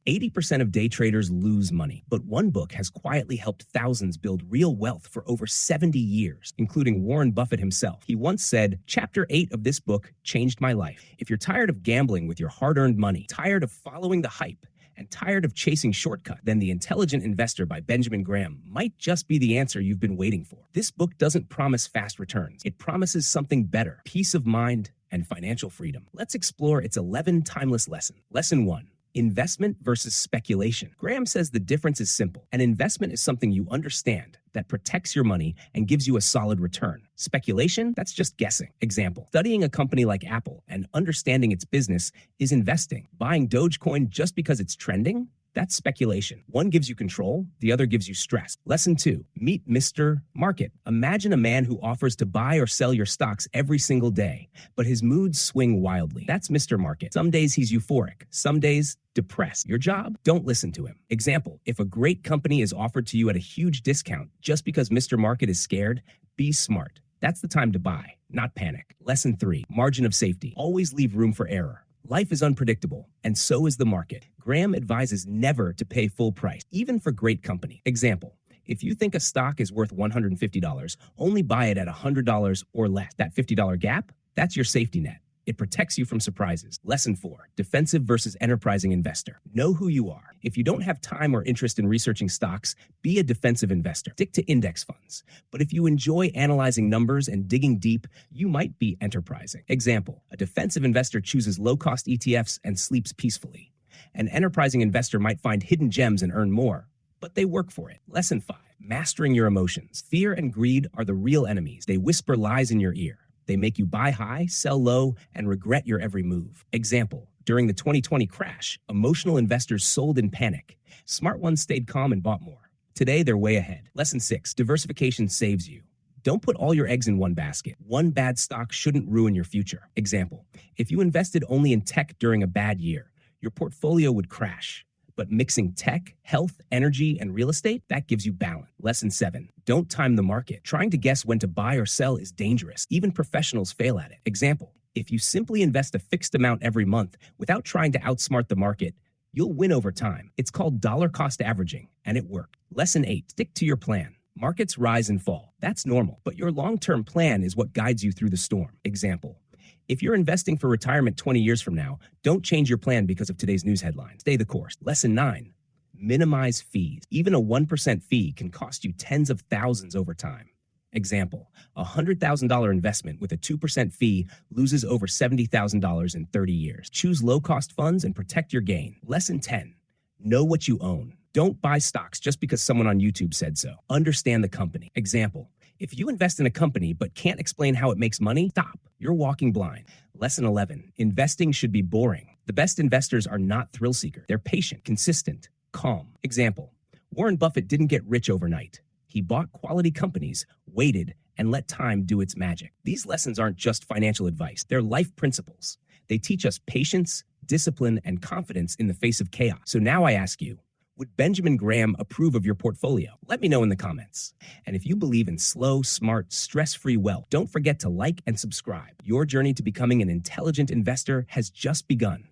80% of day traders lose money, but one book has quietly helped thousands build real wealth for over 70 years, including Warren Buffett himself. He once said, "Chapter 8 of this book changed my life." If you're tired of gambling with your hard-earned money, tired of following the hype, and tired of chasing shortcuts, then The Intelligent Investor by Benjamin Graham might just be the answer you've been waiting for. This book doesn't promise fast returns. It promises something better: peace of mind and financial freedom. Let's explore its 11 timeless lessons. Lesson 1. Investment versus speculation. Graham says the difference is simple. An investment is something you understand, that protects your money and gives you a solid return. Speculation, that's just guessing. Example, studying a company like Apple and understanding its business is investing. Buying Dogecoin just because it's trending? That's speculation. One gives you control, the other gives you stress. Lesson 2, meet Mr. Market. Imagine a man who offers to buy or sell your stocks every single day, but his moods swing wildly. That's Mr. Market. Some days he's euphoric, some days depressed. Your job? Don't listen to him. Example, if a great company is offered to you at a huge discount just because Mr. Market is scared, be smart. That's the time to buy, not panic. Lesson 3, margin of safety. Always leave room for error. Life is unpredictable, and so is the market. Graham advises never to pay full price, even for great company. Example, if you think a stock is worth $150, only buy it at $100 or less. That $50 gap, that's your safety net. It protects you from surprises. Lesson 4, defensive versus enterprising investor. Know who you are. If you don't have time or interest in researching stocks, be a defensive investor. Stick to index funds. But if you enjoy analyzing numbers and digging deep, you might be enterprising. Example, a defensive investor chooses low-cost ETFs and sleeps peacefully. An enterprising investor might find hidden gems and earn more, but they work for it. Lesson 5, mastering your emotions. Fear and greed are the real enemies. They whisper lies in your ear. They make you buy high, sell low, and regret your every move. Example, during the 2020 crash, emotional investors sold in panic. Smart ones stayed calm and bought more. Today, they're way ahead. Lesson 6, diversification saves you. Don't put all your eggs in one basket. One bad stock shouldn't ruin your future. Example, if you invested only in tech during a bad year, your portfolio would crash. But mixing tech, health, energy, and real estate, that gives you balance. Lesson 7, don't time the market. Trying to guess when to buy or sell is dangerous. Even professionals fail at it. Example, if you simply invest a fixed amount every month without trying to outsmart the market, you'll win over time. It's called dollar cost averaging, and it worked. Lesson 8, stick to your plan. Markets rise and fall. That's normal, but your long-term plan is what guides you through the storm. Example, if you're investing for retirement 20 years from now, don't change your plan because of today's news headlines. Stay the course. Lesson 9, minimize fees. Even a 1% fee can cost you tens of thousands over time. Example, a $100,000 investment with a 2% fee loses over $70,000 in 30 years. Choose low-cost funds and protect your gain. Lesson 10, know what you own. Don't buy stocks just because someone on YouTube said so. Understand the company. Example, if you invest in a company but can't explain how it makes money, stop. You're walking blind. Lesson 11, investing should be boring. The best investors are not thrill seekers. They're patient, consistent, calm. Example, Warren Buffett didn't get rich overnight. He bought quality companies, waited, and let time do its magic. These lessons aren't just financial advice. They're life principles. They teach us patience, discipline, and confidence in the face of chaos. So now I ask you, would Benjamin Graham approve of your portfolio? Let me know in the comments. And if you believe in slow, smart, stress-free wealth, don't forget to like and subscribe. Your journey to becoming an intelligent investor has just begun.